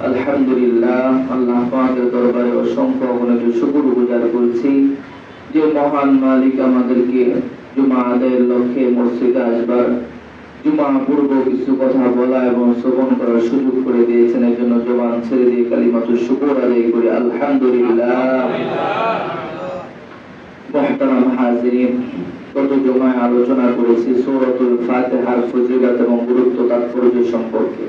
আলহামদুলিল্লাহ, আল্লাহ পাকের দরবারে অসংখ্য অগণিত শুকরগুজার করছি যে মহান মালিক আমাদেরকে জুমা আদায়ের লক্ষ্যে মসজিদে আসবার, জুমা পূর্ব কিছু কথা বলা এবং শ্রবণ করার সুযোগ করে দিয়েছেন। এর জন্য জবান ছেড়ে দিয়ে কালিমাতুশ শুকর আদায় করি আলহামদুলিল্লাহ। মুহতারাম হাজিরিন, গত জুমায় আলোচনা করেছি সূরাতুল ফাতিহার ফজিলত এবং গুরুত্ব তাৎপর্য সম্পর্কে।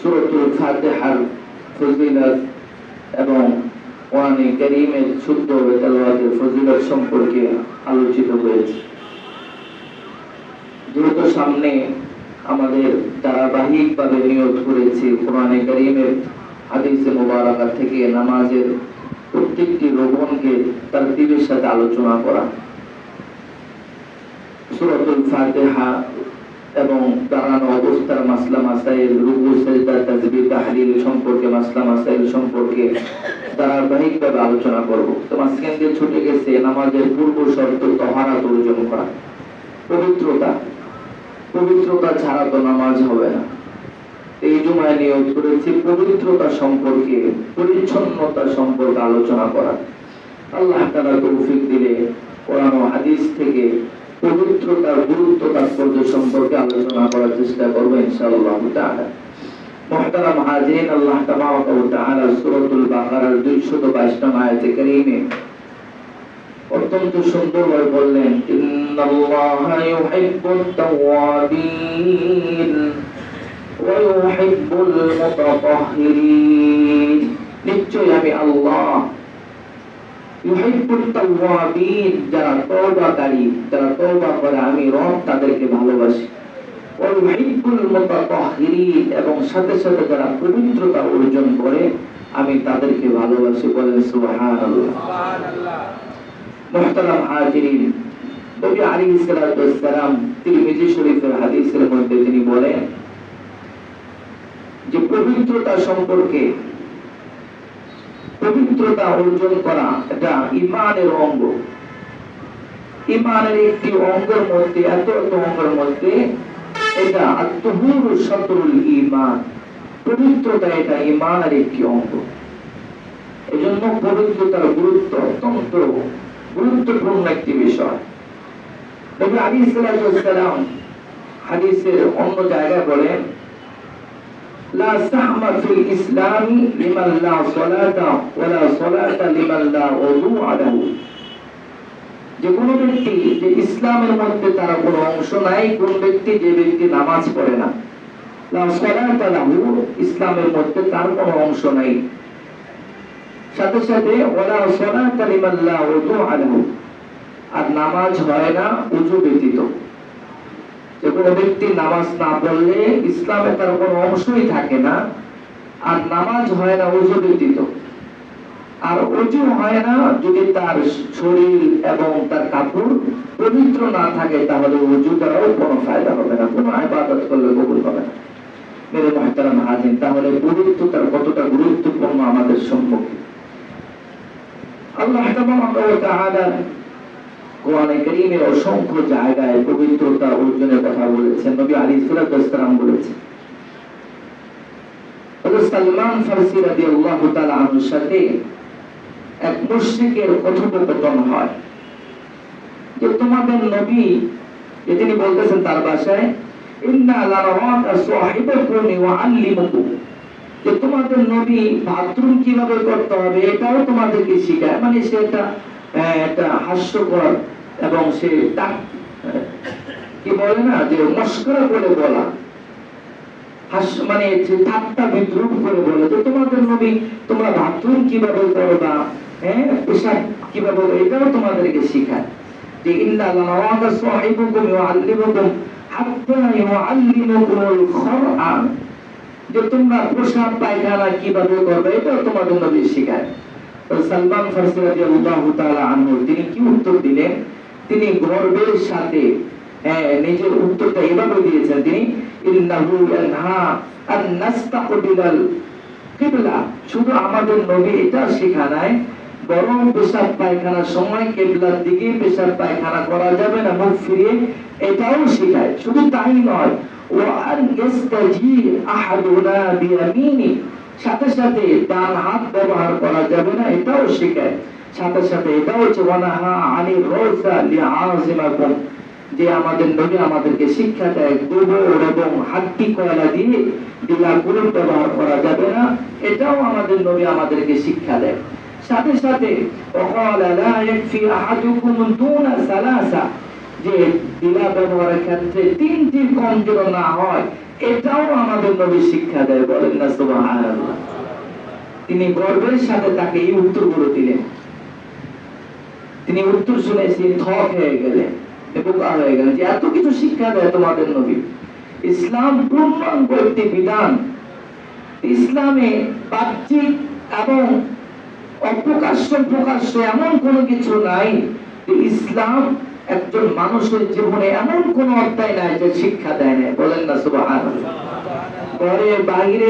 সূরাতুল ফাতিহার ফজিলত এবং কোরআনে কারীমের শুদ্ধ তেলাওয়াতের ফজিলত সম্পর্কে আলোচিত হয়েছে। যেহেতু সামনে আমাদের ধারাবাহিকভাবে নিয়ত করেছি কোরআনে কারীমের হাদিসে মুবারাকা থেকে নামাজের প্রত্যেকটি রোকনকে তারতিবের সাথে আলোচনা করা। সূরাতুল ফাতিহা এবং দাঁড়ানো অবস্থার মাসলা মাসাইল, রুকু সিজদা তাসবিহ তাহলিল সম্পর্কে, মাসলা মাসাইল সম্পর্কে ধারাবাহিকভাবে আলোচনা করব। তো মাঝখান দিয়ে ছুটে গেছে নামাজের পূর্ব শর্ত তাহারাত অর্জন করা, পবিত্রতা ছাড়া তো নামাজ হবে না। এই জুমায় নিয়োগ করেছি পবিত্রতা সম্পর্কে, পরিচ্ছন্নতা সম্পর্কে আলোচনা করা। আল্লাহ তাআলা তৌফিক দিলে কোরআন ও হাদিস থেকে পবিত্রতার গুরুত্ব তাৎপর্য সম্পর্কে আলোচনা করার চেষ্টা করব ইনশাআল্লাহ তাআলা। মুহতারাম হাজিরিন, আল্লাহ তাবারাকা ওয়া তাআলা সূরাতুল বাকারার 222 নং আয়াতে কারীমে অত্যন্ত সুন্দরভাবে বললেন, ইন্নাল্লাহা ইউহিব্বুত তাওয়াবিন ওয়া ইউহিব্বুল মুতাতাহহিরিন। নিশ্চয়ই আমি আল্লাহ ইউহিব্বুত তাওয়াবিন, যারা তওবাকারী, যারা তওবা করে আমি রব তাদেরকে ভালোবাসি। ওয়া ইউহিব্বুল মুতাতাহহিরিন, এবং সাথে সাথে যারা পবিত্রতা অর্জন করে আমি তাদেরকে ভালোবাসি। বলেন সুবহানাল্লাহ। মুহতারাম হাজিরিন, নবী আলাইহিস সালাতু ওয়াস সালাম তিরমিজি শরীফের হাদিসের মধ্যে তিনি বলেন যে পবিত্রতা সম্পর্কে, পবিত্রতা অর্জন করা এটা ঈমানের অঙ্গ। ঈমানের একটি অঙ্গের মধ্যে, এত অঙ্গের মধ্যে এটা আত-তাহুরু শাতরুল ঈমান, পবিত্রতা এটা ঈমানের একটি অঙ্গ। এজন্য পবিত্রতার গুরুত্ব অত্যন্ত গুরুত্বপূর্ণ একটি বিষয়। নবী আলাইহিস সালাতু ওয়াস সালাম হাদিসের অন্য জায়গায় বলেন, লা সাহমা ফিল ইসলামি লিমান লা সালাতা ওয়া লা সালাতা লিমান লা উযুআ লাহু। যে কোনো ব্যক্তি, যে ইসলামের মধ্যে তার কোনো অংশ নাই, কোন ব্যক্তি, যে ব্যক্তি নামাজ পড়ে না, লা সালাতা লাহু, ইসলামের মধ্যে তার কোনো অংশ নাই। সাথে সাথে ওয়ালা সালাতা লিমান লা উযুআ লাহু, আর নামাজ হয় না ওযু ব্যতীত। যে কোনো ব্যক্তি নামাজ না পড়লে ইসলামে তার কোনো অংশই থাকে না, আর নামাজ হয় না ওযু ব্যতীত। আর ওযু হয় না যদি তার শরীর এবং তার কাপড় পবিত্র না থাকে, তাহলে ওযু করাও কোনো ফায়দা হবে না, কোনো ইবাদত করলে কবুল হবে না। মেরে মুহতারাম হাজির, তাহলে পবিত্রতার কতটা গুরুত্বপূর্ণ আমাদের সম্পর্কে আল্লাহ তাবারাকা ওয়া তাআলা কোরআনে কারীমের অসংখ্য জায়গায় পবিত্রতা অর্জনের কথা বলেছেন। নবী আলাইহিস সালাতু ওয়াস সালাম বলেছেন, হযরত সালমান ফারসি রাদিয়াল্লাহু তাআলা আনহুর সাথে এক মুশরিকের কথোপকথন হয় যে তোমাদের নবী, তিনি বলতেছেন তার ভাষায়, ইন্না লারাকা সাহিবাকুম ওয়া আল্লিমুকুম, যে তোমাদের নবী বাথরুম কিভাবে করতে হবে এটাও তোমাদেরকে শেখায়। মানে সে একটা হাস্যকর এবং সে কি বলে না, যে মস্করা করে বলা, মানে ঠাট্টা বিদ্রুপ করে বলে যে তোমাদের নবী তোমরা বাথরুম কিভাবে করবা, পেশাব কিভাবে, এটাও তোমাদেরকে শেখায়। যে ইন্না লারাকা সাহিবাকুম ওয়া আল্লিমুকুম হাত্তা ইউআল্লিমুকুমুল কুরআন, যে তোমরা পেশাব পায়খানা কিভাবে করবে এটা তোমাদের নবী শেখায়। তো সালমান ফারসি রাদিয়াল্লাহু তাআলা আনহু তিনি কি উত্তর দিলেন? তিনি গর্বের সাথে নিজের উত্তরটা এভাবে দিয়েছেন, তিনি ইন্নাহু ইয়ানহা আন নাস্তাকবিলাল কিবলা, শুধু আমাদের নবী এটা শেখা নাই, বরং পেশাব পায়খানার সময় কিবলার দিকে পেশাব পায়খানা করা যাবে না, মুখ ফিরিয়ে, এটাও শেখায়। শুধু তাই নয়, ওয়া আন ইস্তাজি আহাদুনা বিয়ামিনি, সাথে সাথে ডান হাত ব্যবহার করা যাবে না এটাও শেখায়। সাথে সাথে এটাও হচ্ছে ওয়ানাহা আনির রওসা লিআযিমাকুম, যে আমাদের নবী আমাদেরকে শিক্ষা দেয় গোবর এবং হাড্ডি কয়লা দিয়ে ডিলা গুলো ব্যবহার করা যাবে না, এটাও আমাদের নবী আমাদেরকে শিক্ষা দেয়। সাথে সাথে ওয়াকালা লা ইয়াকফি আহাদুকুম দুনা সালাসা, যে ডিলা ব্যবহারের ক্ষেত্রে তিনটি কম যেন না হয়, এটাও আমাদের নবী শিক্ষা দেয়। বলেন না সুবহানাল্লাহ। তিনি গর্বের সাথে তাকে এই উত্তরগুলো দিলেন। তিনি উত্তর শুনে সে থক হয়ে গেলেন, বোকা হয়ে গেলেন যে এত কিছু শিক্ষা দেয় তোমাদের নবী। ইসলাম পূর্ণাঙ্গ একটি বিধান। ইসলামে বাহ্যিক এবং অপ্রকাশ্য প্রকাশ্য এমন কোনো কিছু নাই। ইসলাম একজন মানুষের জীবনে এমন কোনো অধ্যায় নাই যে শিক্ষা দেয় না। বলেন না সুবহানাল্লাহ। ঘরে বাইরে,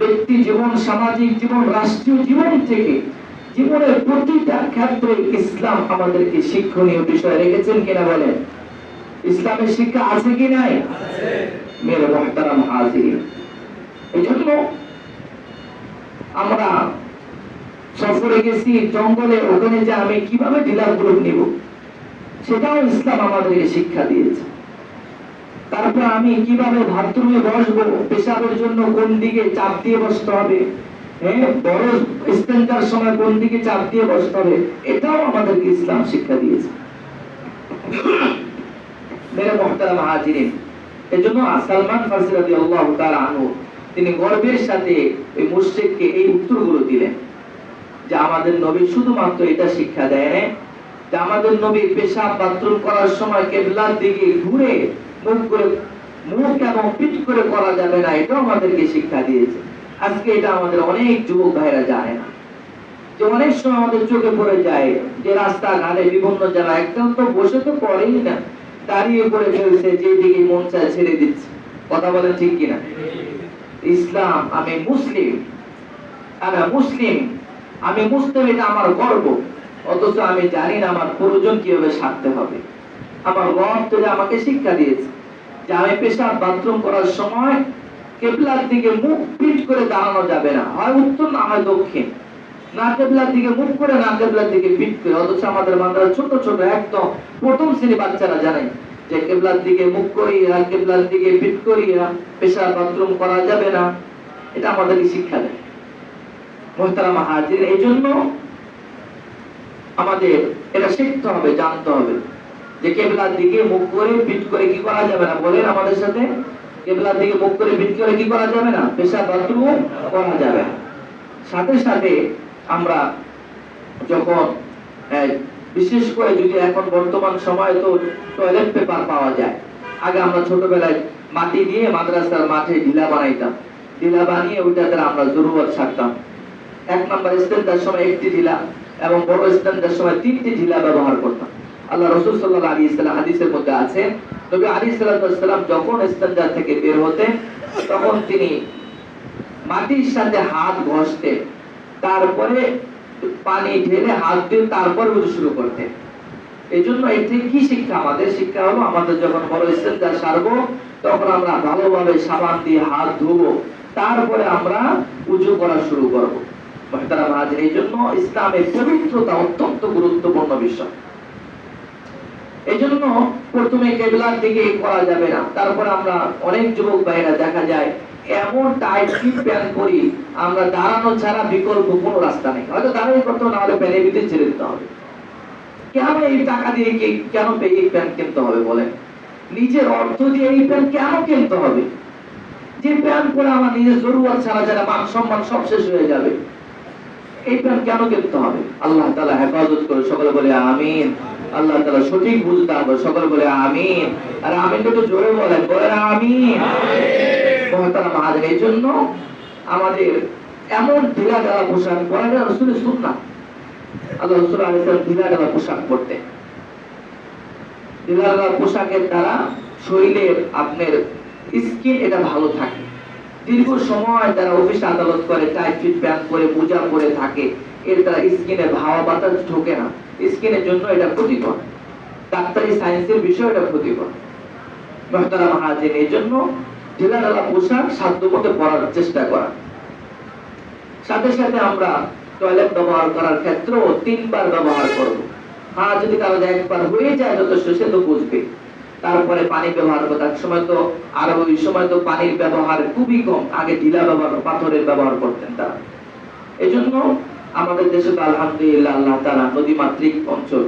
ব্যক্তি জীবন, সামাজিক জীবন, রাষ্ট্রীয় জীবন থেকে জীবনের প্রতিটা ক্ষেত্রে ইসলাম আমাদেরকে শিক্ষণীয় বিষয় রেখেছেন কিনা বলেন? ইসলামের শিক্ষা আছে কি নাই? মেরে মুহতারাম হাজিরিন, এই জন্য আমরা সফরে গেছি জঙ্গলে, ওখানে যে আমি কিভাবে ডিলার গ্রুপ নিব সেটাও ইসলাম আমাদেরকে শিক্ষা দিয়েছে। তারপর আমি কিভাবে বাথরুমে বসবো, পেশাবের জন্য কোন দিকে চাপ দিয়ে বসতে হবে, বড় ইস্তেঞ্জার সময় কোন দিকে চাপ দিয়ে বসতে হবে, এটাও আমাদেরকে ইসলাম শিক্ষা দিয়েছে। মেরে মুহতারাম হাজিরিন, এজন্য সালমান ফারসি রাদিয়াল্লাহু তাআলা আনহু তিনি গর্বের সাথে ওই মুশরিককে এই উত্তরগুলো দিলেন যে আমাদের নবী শুধুমাত্র এটা শিক্ষা দেয় না যে আমাদের নবী পেশাব বাথরুম করার সময় কিবলার দিকে ঘুরে মুখ এবং পিঠ করে করা যাবে না, এটাও আমাদেরকে শিক্ষা দিয়েছে। আজকে এটা আমাদের অনেক যুবক ভাইরা জানে না। যে অনেক সময় আমাদের চোখে পড়ে যায় যে রাস্তা ঘাটে বিভিন্ন জায়গায় একদম তো বসে তো পড়েই না, দাঁড়িয়ে করে ফেলছে, যেদিকে মন চায় ছেড়ে দিচ্ছে। কথা বলেন ঠিক কিনা? ইসলাম, আমি মুসলিম, আমি মুসলিম, এটা আমার গর্ব, অথচ আমি জানি না আমার প্রয়োজন কিভাবে সারতে হবে। আমার রব তো আমাকে শিক্ষা দিয়েছে যে আমি পেশাব বাথরুম করার সময় কিবলার দিকে মুখ পিঠ করে দাঁড়ানো যাবে না, হয় উত্তর না হয় দক্ষিণ, না কিবলার দিকে মুখ করে না কিবলার দিকে পিঠ করে। অথচ আমাদের মাদ্রাসা ছোট ছোট একদম প্রথম শ্রেণী বাচ্চারা জানে যে কিবলার দিকে মুখ করিয়া কিবলার দিকে পিঠ করিয়া পেশাব বাথরুম করা যাবে না, এটা আমাদেরকে শিক্ষা দেয়। মুহতারাম হাজির, এই জন্য আমাদের এটা শিখতে হবে, জানতে হবে যে কিবলার দিকে মুখ করে পিঠ করে কি করা যাবে না। বলেন আমাদের সাথে, কিবলার দিকে মুখ করে পিঠ করে কি করা যাবে না? পেশাব বাথরুম করা যাবে না। সাথে সাথে আমরা যখন বিশেষ করে যদি এখন বর্তমান সময় তো টয়লেট পেপার পাওয়া যায়, আগে আমরা ছোটবেলায় মাটি দিয়ে মাদ্রাসার মাঠে ঢিলা বানাইতাম, ঢিলা বানিয়ে ওইটাতে আমরা জরুরত ছাড়তাম। এক নম্বর ইস্তেঞ্জার সময় একটি ঢিলা এবং বড় ইস্তেঞ্জার সময় তিনটি ঢিলা ব্যবহার করতাম। আল্লাহ রাসূল সাল্লাল্লাহু আলাইহি ওয়াসাল্লাম হাদিসের মধ্যে আছে, নবী আলাইহিস সালাম যখন ইস্তেঞ্জা থেকে বের হতেন তখন তিনি মাটির সাথে হাত ঘষতেন, তারপরে পানি ঢেলে হাত দিয়ে তারপর ওযু শুরু করতেন। এই জন্য এটি কি শিক্ষা? আমাদের শিক্ষা হলো আমাদের যখন বড় ইস্তেঞ্জা সারবো তখন আমরা ভালোভাবে সাবান দিয়ে হাত ধুবো, তারপরে আমরা ওযু করা শুরু করব। মুহতারাম হাজির, এই জন্য ইসলামের পবিত্রতা অত্যন্ত গুরুত্বপূর্ণ বিষয়। এই জন্য প্রথমে কিবলার দিকে করা যাবে না। তারপর আমরা অনেক যুবক ভাইরা দেখা যায় এমন টাইট ফিট প্যান্ট পরি, আমরা দাঁড়ানো ছাড়া বিকল্প কোনো রাস্তা নেই, হয়তো দাঁড়িয়ে করতে না হলে প্যানের ভিতরে ছেড়ে দিতে হবে। কেন এই টাকা দিয়ে কেন এই প্যান্ট কিনতে হবে বলেন? নিজের অর্থ দিয়ে এই প্যান্ট কেন কিনতে হবে? যে প্যান্ট পরে আমার নিজের জরুরত ছাড়া যারা মান সম্মান সব শেষ হয়ে যাবে, এই প্যান্ট কেন কিনতে হবে? আল্লাহ তাআলা হেফাজত করে, সকলে বলে আমিন। আল্লাহ তাআলা সঠিক বুঝ দান করে, সকলে বলে আমিন। আর আমিনটা একটু জোরে বলেন, বলেন আমিন। মুহতারাম হাজির, এই জন্য আমাদের এমন ঢিলা ঢালা পোশাক পরা রাসূলের সুন্নাহ। আল্লাহ রাসূল আলাইহিস সালাম ঢিলা ঢালা পোশাক পরতেন। ঢিলা ঢালা পোশাকের দ্বারা শরীরের আপনার স্কিন এটা ভালো থাকে। দীর্ঘ সময় যারা অফিস আদালত করে টাইট ফিট প্যান্ট পরে মোজা পরে থাকে, এর দ্বারা স্কিনে হাওয়া বাতাস ঢোকে না, স্কিনের জন্য এটা ক্ষতিকর। ডাক্তারি সায়েন্সের বিষয় এটা ক্ষতিকর। মুহতারাম হাজির, এই জন্য ঢিলাঢালা পোশাক সাধ্যমতো পরার চেষ্টা করা। সাথে সাথে আমরা টয়লেট ব্যবহার করার ক্ষেত্রেও 3 বার ব্যবহার করব। হ্যাঁ, যদি কারো একবার হয়ে যায় যথেষ্ট, সে তো বুঝবে। তারপরে পানি ব্যবহার করতে সময় তো আর ওই সময় তো পানির ব্যবহার খুবই কম, আগে ঢিলা ব্যবহার, পাথরের ব্যবহার করতেন তারা। এজন্য আমাদের দেশে তো আলহামদুলিল্লাহ আল্লাহ তাআলা নদী মাতৃক অঞ্চল,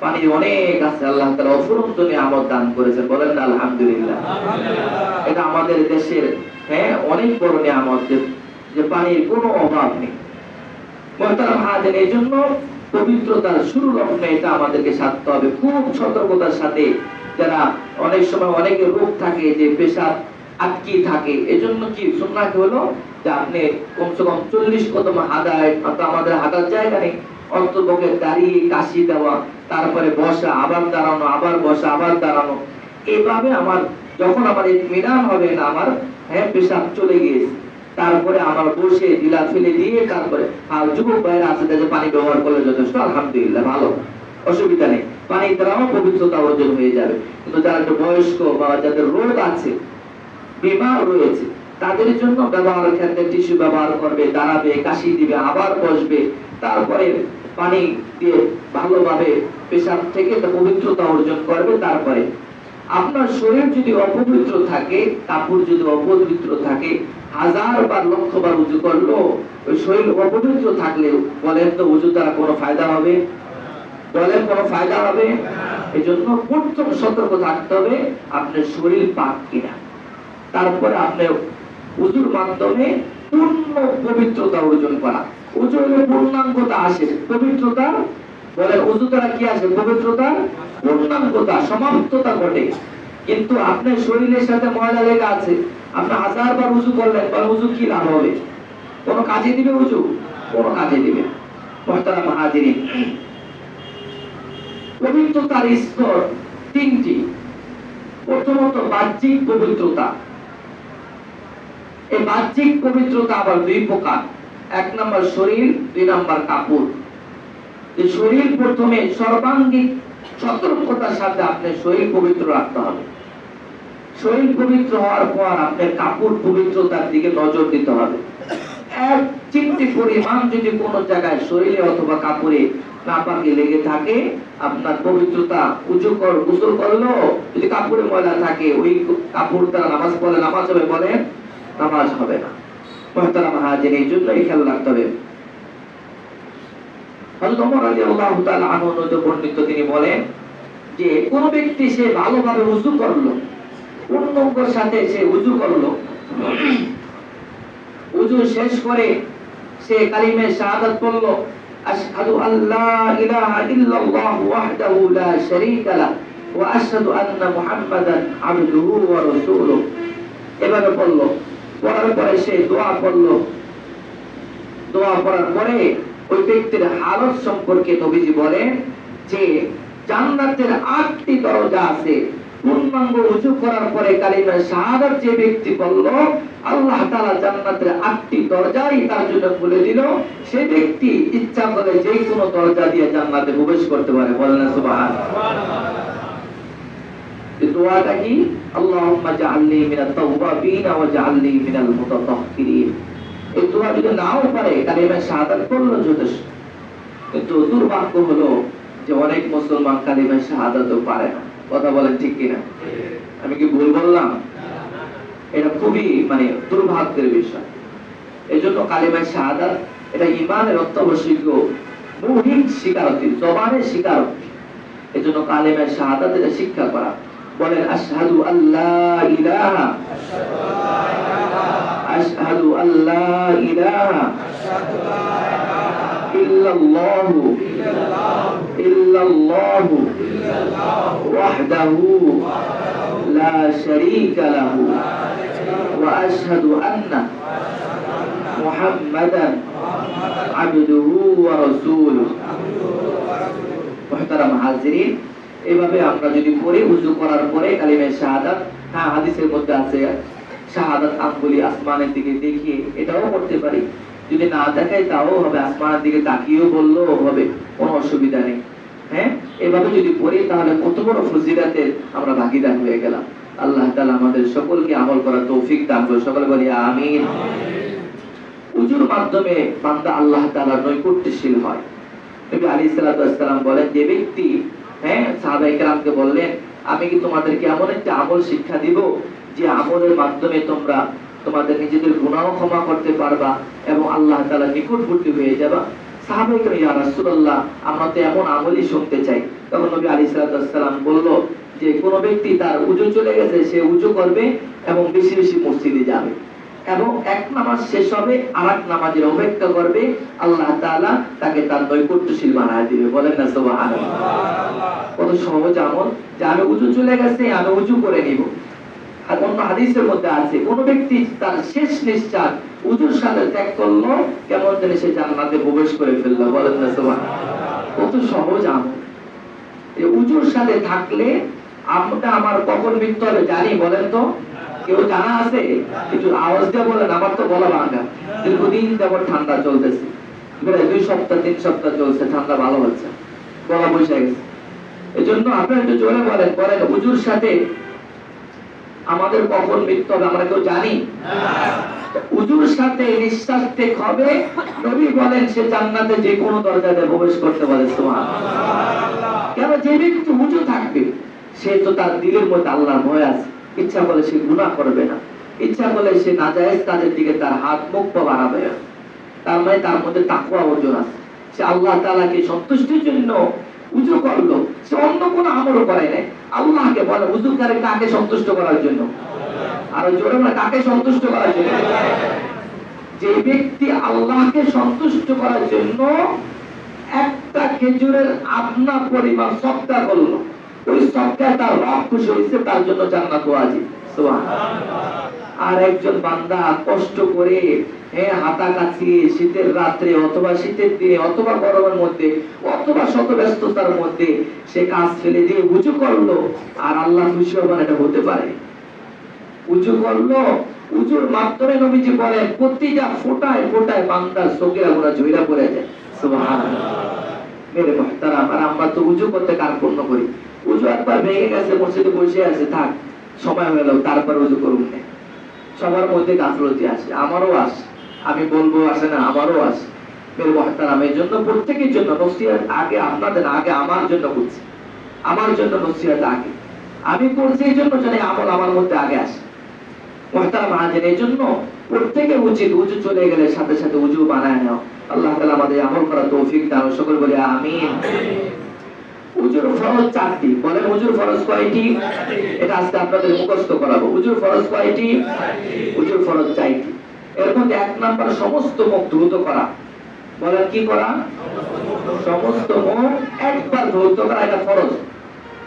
পানি অনেক আছে, আল্লাহ তাআলা অফুরন্ত নিয়ামত দান করেছেন, বলেন না আলহামদুলিল্লাহ। এটা আমাদের দেশের অনেক বড় নিয়ামত যে পানির কোনো অভাব নেই। মুহতারাম হাজির, এই জন্য পবিত্রতার শুরু লগ্নে এটা আমাদেরকে সাধতে হবে খুব সতর্কতার সাথে। যারা অনেক সময় অনেকের রোগ থাকে যে পেশাব আটকে থাকে, এজন্য কি সুন্নাহ হলো যে আপনি কমসে কম 40 কদম হাঁটায়, আমাদের হাঁটার জায়গা নেই, অন্তর্পক্ষে দাঁড়িয়ে কাশি দেওয়া, তারপরে বসা, আবার দাঁড়ানো, আবার বসা, আবার দাঁড়ানো। এইভাবে আমার যখন আমার ইতমিনান হবে না আমার পেশাব চলে গিয়েছে, তারপরে আমার বসে ঢিলা ফেলে দিয়ে তারপরে যুবক ভাইরা আছে যে পানি ব্যবহার করলে যথেষ্ট, আলহামদুলিল্লাহ ভালো, অসুবিধা নেই, পানি দ্বারাও পবিত্রতা অর্জন হয়ে যাবে। কিন্তু যারা একটু বয়স্ক বা যাদের রোগ আছে, বিমার রয়েছে, তাদের জন্য ব্যবহারের ক্ষেত্রে টিস্যু ব্যবহার করবে, দাঁড়াবে, কাশি দিবে, আবার বসবে, তারপরে পানি দিয়ে ভালোভাবে পেশাব থেকে পবিত্রতা অর্জন করবে। তারপরে আপনার শরীর যদি অপবিত্র থাকে, কাপড় যদি অপবিত্র থাকে, 1000 বার লক্ষ বার উযু করলো, ওই শরীর অপবিত্র থাকলে বলেন তো উযু দ্বারা কোনো ফায়দা হবে? বলেন কোনো ফায়দা হবে? এজন্য প্রথম সতর্ক থাকতে হবে আপনার শরীর পাক কিনা। তারপরে আপনি উযুর মাধ্যমে পূর্ণ পবিত্রতা অর্জন করা। উযু হলে পূর্ণাঙ্গতা আসে, পবিত্রতা, বলেন উযু দ্বারা কি আসে? পবিত্রতা, পূর্ণাঙ্গতা, সমাপ্ততা ঘটে। কিন্তু আপনার শরীরের সাথে ময়লা লেগে আছে, আপনি 1000 বার উযু করলেন, তাহলে উযু কি লাভ হবে? কোন কাজে দিবে উযু? কোন কাজে দিবে? মুহতারাম হাজিরিন, পবিত্রতার স্তর 3টি। প্রথমত বাহ্যিক পবিত্রতা। এই বাহ্যিক পবিত্রতা আবার 2 প্রকার। 1 নম্বর শরীর, 2 নম্বর কাপড়। এই শরীর প্রথমে সর্বাঙ্গীন সতর্কতার সাথে আপনার শরীর পবিত্র রাখতে হবে। শরীর পবিত্র হওয়ার পর আপনার কাপড় পবিত্রতার দিকে নজর দিতে হবে। 1 চিমটি পরিমাণ যদি কোনো জায়গায় শরীরে অথবা কাপড়ে নাপাকি লেগে থাকে, আপনার পবিত্রতা, গোসল করলো, যদি কাপড়ে ময়লা থাকে, ওই কাপড় দ্বারা নামাজ পড়লে নামাজ হবে? বলে নামাজ হবে না। মুহতারাম হাজির, এই জন্যই খেয়াল রাখতে হবে। হযরত ওমর রাদিয়াল্লাহু তাআলা আনহু বর্ণিত, তিনি বলেন যে কোন ব্যক্তি সে ভালোভাবে ওযু করলো, পূর্ণাঙ্গের সাথে সে ওযু করলো, ওযু শেষ করে সে কালিমে শাহাদাত পড়লো, আশহাদু আল্লা ইলাহা ইল্লাল্লাহু ওয়াহদাহু লা শারীকা লাহু ওয়া আশহাদু আন্না মুহাম্মাদান আবদুহু ওয়া রাসূলুহু। এভাবে পড়লো, পড়ার পরে সে দোয়া পড়লো। দোয়া পড়ার পরে ওই ব্যক্তির হালত সম্পর্কে নবীজি বলেন যে জান্নাতের 8টি দরজা আছে। পূর্ণাঙ্গ ওযু করার পরে কালিমা শাহাদাত যে ব্যক্তি বলল, আল্লাহ তাআলা জান্নাতের 8টি দরজাই তার জন্য খুলে দিল। সেই ব্যক্তি ইচ্ছা করে যে কোনো দরজা দিয়ে জান্নাতে প্রবেশ করতে পারে। বলেন সুবহানাল্লাহ। এই দোয়াটা কি? আল্লাহুম্মা জাআলনি মিনাত তাওয়াবিন ওয়া জাআলনি মিনাল মুতাতাহহিরিন। এই দোয়া যদি নাও পারে, কালিমা শাহাদাত পড়লো যথেষ্ট। কিন্তু দুর্ভাগ্য হলো যে অনেক মুসলমান কালিমা শাহাদাতও পারে না। কথা বলেন ঠিক কিনা? আমি কি ভুল বললাম? এটা খুবই দুর্ভাগ্যের বিষয়। এজন্য কালিমা শাহাদাত এটা ঈমানের অত্যাবশ্যকীয় মৌখিক স্বীকারোক্তি, জবানের স্বীকারোক্তি। এজন্য কালিমা শাহাদাত এটা শিক্ষা করা। বলেন আশহাদু আল্লা ইলাহা, আশহাদু আল্লা ইলাহা ইল্লাল্লাহু ইল্লাল্লাহু ওয়াহদাহু লা শারীকা লাহু ওয়া আশহাদু আন্না মুহাম্মাদান আবদুহু ওয়া রাসূলুহু। মুহতারাম হাজিরিন, এইভাবে আমরা যদি পড়ে ওযু করার পরে কালিমা শাহাদাত, হাদিসের মধ্যে আছে শাহাদাত আঙ্গুলি আসমানের দিকে দেখিয়ে, এটাও করতে পারি। যদি না দেখাই তাও হবে, আসমানের দিকে তাকিয়েও বললেও হবে, কোনো অসুবিধা নেই। এভাবে যদি পড়ি তাহলে কত বড় ফজিলতের আমরা ভাগীদার হয়ে গেলাম। আল্লাহ তাআলা আমাদের সকলকে আমল করার তৌফিক দান করুন। সকলে বলি আমিন। উজুর মাধ্যমে বান্দা আল্লাহ তাআলার নৈকট্যশীল হয়। নবী আলাইহিস সালাতু ওয়াস সালাম বলেন, যে ব্যক্তি সাহাবায়ে কেরামকে বললেন, আমি কি তোমাদেরকে এমন একটা আমল শিক্ষা দিব যে আমলের মাধ্যমে তোমরা তোমাদের নিজেদের গুনাহ ক্ষমা করতে পারবা এবং আল্লাহ তাআলার নিকটবর্তী হয়ে যাবা? সাহাবায়ে কেরাম, ইয়া রাসূলুল্লাহ, আমরা তো এমন আমলই শুনতে চাই। তখন নবী আলাইহিস সালাতু ওয়াস সালাম বলল যে কোন ব্যক্তি তার উযু চলে গেছে, সে উযু করবে এবং বেশি বেশি মসজিদে যাবে এবং এক নামাজ শেষ হবে আরেক নামাজের অপেক্ষা করবে, আল্লাহ তাআলা তাকে তার নৈকট্যশীল বানায় দিবে। বলেন না সুবহানাল্লাহ। কত সহজ আমল যে আমি উযু চলে গেছে, আমি উযু করে নিব। আর অন্য হাদিসের মধ্যে আছে, কোন ব্যক্তি তার শেষ নিঃশ্বাস উযুর সাথে ত্যাগ করলো, কেমন যেন সে জান্নাতে প্রবেশ করে ফেললো। বলেন না সুবহানাল্লাহ। কত সহজ আমল। এই উযুর সাথে থাকলে আমরা আমার কখন মৃত্যু হবে জানি? বলেন তো, কেউ জানা আছে? একটু আওয়াজ দিয়ে বলেন, আমার তো গলা ভাঙা। দীর্ঘদিন যাবত ঠান্ডা চলতেছে, 2 সপ্তাহ 3 সপ্তাহ চলছে, ঠান্ডা ভালো হচ্ছে, গলা বসে গেছে। এজন্য আপনারা একটু জোরে বলেন, বলেন উযুর সাথে আমাদের কখন মৃত্যু হবে আমরা কেউ জানি? উযুর সাথে নিঃশ্বাস ত্যাগ হবে, নবী বলেন সে জান্নাতে যে কোনো দরজা দিয়ে প্রবেশ করতে পারে। সুবহানাল্লাহ। কেন? যে ব্যক্তি উযু থাকবে সে তো তার দিলের মধ্যে আল্লাহর ভয় আছে, ইচ্ছা করলে সে গুনাহ করবে না, ইচ্ছা করলে সে নাজায়েজ কাজের দিকে তার হাত মুখ বাড়াবে না। তার মানে তার মধ্যে তাকওয়া অর্জন আছে। সে আল্লাহ তাআলাকে সন্তুষ্টির জন্য উযু করলো, সে অন্য কোনো আমল করে নাই। আল্লাহকে বলে উযু করে কাকে সন্তুষ্ট করার জন্য? আর জোরে বলে, কাকে সন্তুষ্ট করার জন্য? যে ব্যক্তি আল্লাহকে সন্তুষ্ট করার জন্য একটা খেজুরের আপনা পরিমাণ সদকা করলো, ওই সদকায় তার রব খুশি হয়েছে, তার জন্য জান্নাত ওয়াজিব। সুবহানাল্লাহ। আর একজন বান্দা কষ্ট করে হাতা কাছিয়ে শীতের রাত্রে অথবা শীতের দিনে অথবা গরমের মধ্যে অথবা শত ব্যস্ততার মধ্যে সে কাজ ফেলে দিয়ে উযু করলো, আর আল্লাহ খুশি হবেন, এটা হতে পারে? উযু করলো, উযুর মাধ্যমে নবীজি বলেন প্রতিটা ফোঁটায় ফোঁটায় বান্দার চোখের গুনাহ ঝইরা পড়ে যায়। সুবহানাল্লাহ। মেরে মুহতারাম, আর আমরা তো উযু করতে কার্পণ্য করি। উযু একবার ভেঙে গেছে, মসজিদে বসে আছে, থাক সময় হয়ে গেল, তারপর উযু করুন না। সবার মধ্যে গাফলতি আসে, আমারও আসে, আমি বলবো আসে না, আমারও আসে। মেরে মুহতারাম, এই জন্য প্রত্যেকের জন্য নসিহত আগে আপনাদের, আগে আমার জন্য করছি, আমার জন্য নসিহত আগে আমি করছি, এই জন্য যেন আমল আমার মধ্যে আগে আসে। মুহতারাম হাজির, এই জন্য প্রত্যেকের উচিত উযু চলে গেলে সাথে সাথে উযু বানায় নাও। আল্লাহ তাআলা আমাদের আমল করার তৌফিক দান। সকল বলি আমিন। উযুর ফরজ 4টি। বলেন উযুর ফরজ কয়টি? এটা আজকে আপনাদের মুখস্থ করাবো। উযুর ফরজ কয়টি? উযুর ফরজ 4টি। এর মধ্যে 1 নাম্বার সমস্ত মুখ ধৌত করা। বলেন কি করা? সমস্ত মুখ একবার ধৌত করা, এটা ফরজ।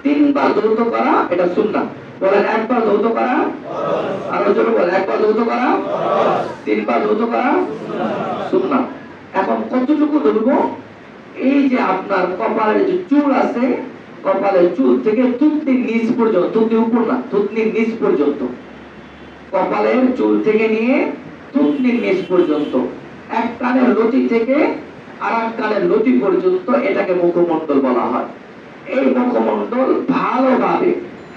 3 বার ধৌত করা, এটা সুন্নাহ। বলেন একবার ধৌত করা ফরজ, আর জোরে বলেন একবার ধৌত করা ফরজ, 3 বার ধৌত করা সুন্নাহ। এখন কতটুকু ধরবো? এই যে আপনার কপালের যে চুল আছে, কপালের চুল থেকে থুতনির নিচ পর্যন্ত, থুতনির উপর না, থুতনির নিচ পর্যন্ত, কপালের চুল থেকে নিয়ে থুতনির নিচ পর্যন্ত, এক কানের লতি থেকে আরেক কানের লতি পর্যন্ত, এটাকে মুখমণ্ডল বলা হয়। এই মুখমণ্ডল ভালোভাবে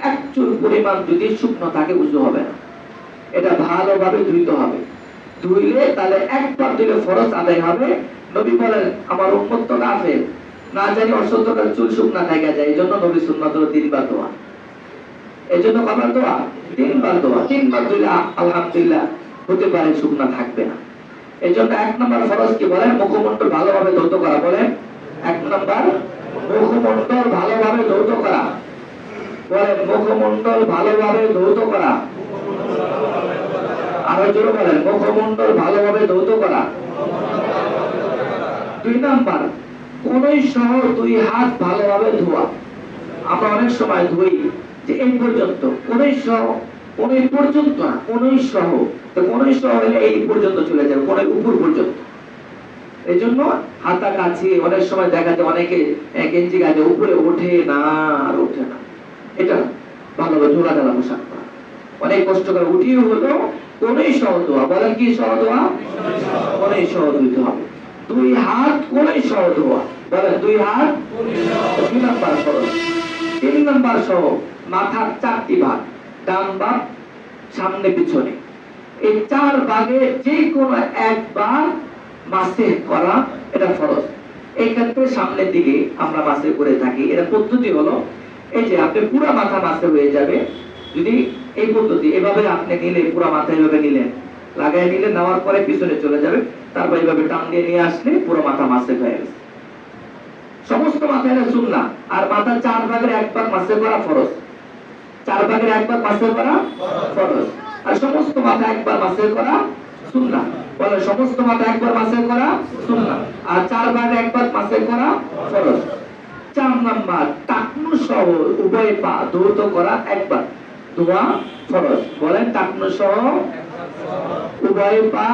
এক চুল পরিমাণ যদি শুকনো থাকে উযু হবে না, এটা ভালোভাবে ধুইতে হবে। ধুইলে তাহলে একবার ধুইলে ফরজ আদায় হবে। নবী বলেন আমার উম্মত তো গাফেল, না জানি অসুস্থতার চুল শুকনা থাকা যায়, এই জন্য নবী সুন্নাত হলো 3 বার দোয়া। এই জন্য কবার দোয়া? 3 বার দোয়া। 3 বার ধুইলে আলহামদুলিল্লাহ হতে পারে শুকনা থাকবে না। এই জন্য 1 নম্বর ফরজ কি বলেন? মুখমণ্ডল ভালোভাবে ধৌত করা। বলেন 1 নম্বর মুখমণ্ডল ভালোভাবে ধৌত করা। বলেন মুখমণ্ডল ভালোভাবে ধৌত করা। আরো জোরে বলেন মুখমণ্ডল ভালোভাবে ধৌত করা। 2 নাম্বার কোনই সহ 2 হাত ভালোভাবে ধোয়া। আমরা অনেক সময় ধুই যে এই পর্যন্ত, কোনই সহ, কোনই পর্যন্ত না, কোনই সহ। তো কোনই সহ হলে এই পর্যন্ত চলে যাবে, কোনই উপর পর্যন্ত। এই জন্য হাতা কাছে অনেক সময় দেখা যায় অনেকে গেঞ্জি গায়ে উপরে ওঠে না, আর ওঠে না। এটা ভালোভাবে ঝোলা ঢালা পোশাক পরা, অনেক কষ্ট করে উঠিয়ে হলো কোনই সহ ধোয়া। বলেন কি সহ ধোয়া? কোনই সহ ধুইতে হবে। 2 হাত কোনই সহ ধোয়া। বলেন 2 হাত 2 নাম্বার ফরজ। 3 নাম্বার সহ মাথার 4টি ভাগ। ডান বাম সামনে পিছনে, এই 4 ভাগে যে কোনো একবার মাসে করা এটা ফরজ। এই ক্ষেত্রে সামনের দিকে আমরা মাসে করে থাকি। এর পদ্ধতি হলো এই যে আপনি পুরো মাথা মাসে হয়ে যাবে, যদি এই পদ্ধতি এভাবে আপনি নিলে পুরো মাথা এভাবে নিলেন, লাগাই নিলে নেওয়ার পরে পিছনে চলে যাবে, তারপর এইভাবে টান দিয়ে নিয়ে আসলে পুরো মাথা মাসে হয়ে গেছে। সমস্ত মাথা এটা সুন্নাহ। আর মাথা 4 ভাগের 1 ভাগ মাসে করা ফরজ। 4 ভাগের 1 ভাগ মাসে করা ফরজ। আর সমস্ত মাথা একবার মাসে করা সুন্নাহ। বলে সমস্ত মাথা একবার মাসে করা সুন্নাহ, আর 4 ভাগের 1 ভাগ মাসে করা ফরজ। 4 নাম্বার, টাকনু সহ উভয় পা ধৌত করা একবার ধোয়া ফরজ। বলেন টাকনু সহ উভয় পা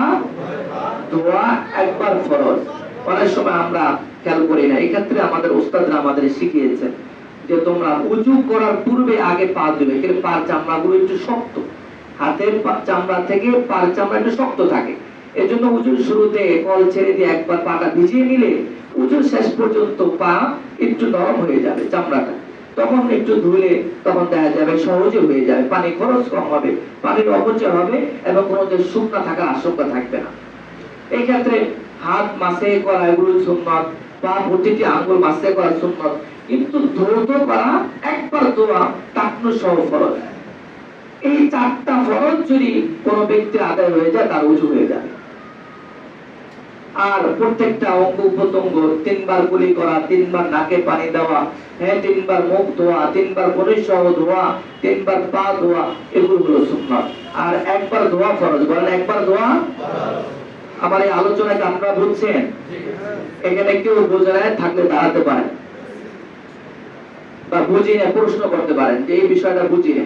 ধোয়া একবার ফরজ। অনেক সময় আমরা খেয়াল করি না, এই ক্ষেত্রে আমাদের ওস্তাদরা আমাদের শিখিয়েছেন যে তোমরা উজু করার পূর্বে আগে পা ধুবে, কিন্তু পার চামড়াগুলো একটু শক্ত, হাতের চামড়া থেকে পার চামড়া একটু শক্ত থাকে। এজন্য উজুর শুরুতে কল ছেড়ে দিয়ে একবার পাটা ভিজিয়ে নিলে উজুর শেষ পর্যন্ত পা একটু নরম হয়ে যাবে চামড়াটা, তখন একটু ধুলে তখন দেখা যাবে সহজে হয়ে যাবে, পানি খরচ কম হবে, পানির অপচয় হবে এবং কোনো যে শুকনা থাকার আশঙ্কা থাকবে না। এই ক্ষেত্রে হাত মাসে করা এগুলো সুন্নাত, পা প্রতিটি আঙ্গুল মাসে করা সুন্নাত, কিন্তু ধৌত করা একবার ধোয়া টাকনু সহ ফরজ। এই 4টা ফরজ যদি কোনো ব্যক্তির আদায় হয়ে যায় তার উজু হয়ে যাবে। আর প্রত্যেকটা অঙ্গ প্রত্যঙ্গ 3 বার কুলি করা, 3 বার নাকে পানি দেওয়া, 3 বার মুখ ধোয়া, 3 বার শরীর সহ ধোয়া, 3 বার পা ধোয়া, এগুলো হলো সুন্নাত। আর একবার ধোয়া ফরজ। বলেন একবার ধোয়া ফরজ। আমার এই আলোচনাকে আপনারা বুঝছেন? এখানে কেউ বোঝে না থাকলে দাঁড়াতে পারেন, বা বুঝি না প্রশ্ন করতে পারেন যে এই বিষয়টা বুঝি না।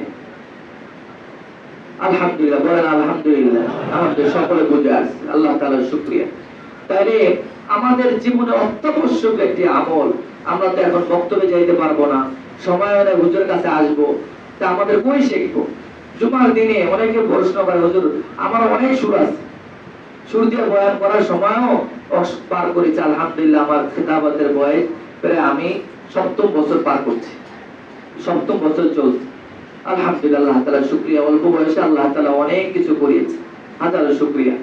আলহামদুলিল্লাহ, বলেন আলহামদুলিল্লাহ। আমাদের সকলে বুঝে আসছে, আল্লাহ তাআলার শুকরিয়া। তাইলে আমাদের জীবনে অত্যাবশ্যক একটি আমল। আমরা তো এখন বক্তব্যে যাইতে পারবো না, সময় হলে হুজুরের কাছে আসবো, তা আমাদের কই শিখবো? জুমার দিনে অনেকে প্রশ্ন করে, হুজুর আমার অনেক সুর আছে, সুর দিয়ে বয়ান করার সময়ও পার করেছি। আলহামদুলিল্লাহ, আমার খেতাবতের বয়স প্রায় আমি 7ম বছর পার করছি, 7ম বছর চলছে। আলহামদুলিল্লাহ, আল্লাহ তাআলা শুকরিয়া। অল্প বয়সে আল্লাহ তাআলা অনেক কিছু করিয়েছে, হাজারো শুকরিয়া।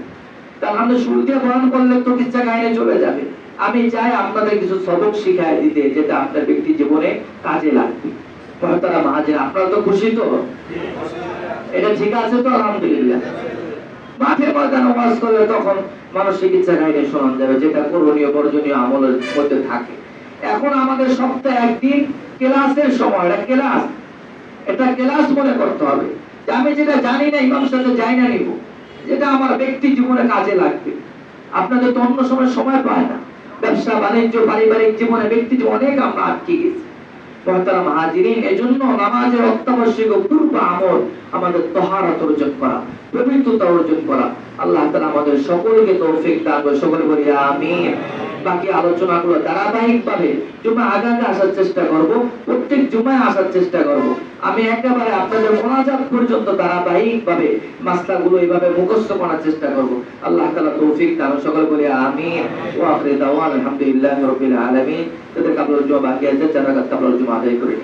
তাহলে আমরা শুরু দিয়ে বয়ান করলে তো কিচ্ছা কাহিনী চলে যাবে। আমি চাই আপনাদের কিছু সবক শিখায় দিতে, যেটা আপনার ব্যক্তি জীবনে কাজে লাগবে। মহতারাম হাজির, আপনারা তো খুশি তো? এটা ঠিক আছে তো? আলহামদুলিল্লাহ। মাঠে ময়দানে ওয়াজ করলে তখন মানসিক ইচ্ছা কাহিনী শোনা যাবে, যেটা করণীয় বর্জনীয় আমলের মধ্যে থাকে। এখন আমাদের সপ্তাহে একদিন ক্লাসের সময়, এটা ক্লাস, এটা ক্লাস মনে করতে হবে যে আমি যেটা জানি না ইমামের সাথে যাই না নিব, যেটা আমার ব্যক্তি জীবনে কাজে লাগবে। আপনাদের তো অন্য সময় সময় পায় না, ব্যবসা বাণিজ্য, পারিবারিক জীবনে, ব্যক্তি জীবনে অনেক আমরা আটকে গেছি। মহতারাম হাজিরিন, এজন্য নামাজের অত্যাবশ্যক পূর্ব আমল আমাদের তাহারাত অর্জন করা, পবিত্রতা অর্জন করা। আল্লাহ তাআলা আমাদের সকলকে তৌফিক দান করুন, সকলে বলি আমিন। বাকি আলোচনাগুলো ধারাবাহিকভাবে জুমা আগে আসার চেষ্টা করব, প্রত্যেক জুমায় আসার চেষ্টা করব। আমি একেবারে আপনাদের মোনাজাত পর্যন্ত ধারাবাহিকভাবে মাসলাগুলো এইভাবে মুখস্থ করার চেষ্টা করব। আল্লাহ তাআলা তৌফিক দান করুন, সকলে বলি আমিন। ওয়া আখিরু দাওয়ানা আলহামদুলিল্লাহি রাব্বিল আলামিন। তাদের কাবলার জুমা বাকি আছে, যারা কাবলার জুমা আদায় করে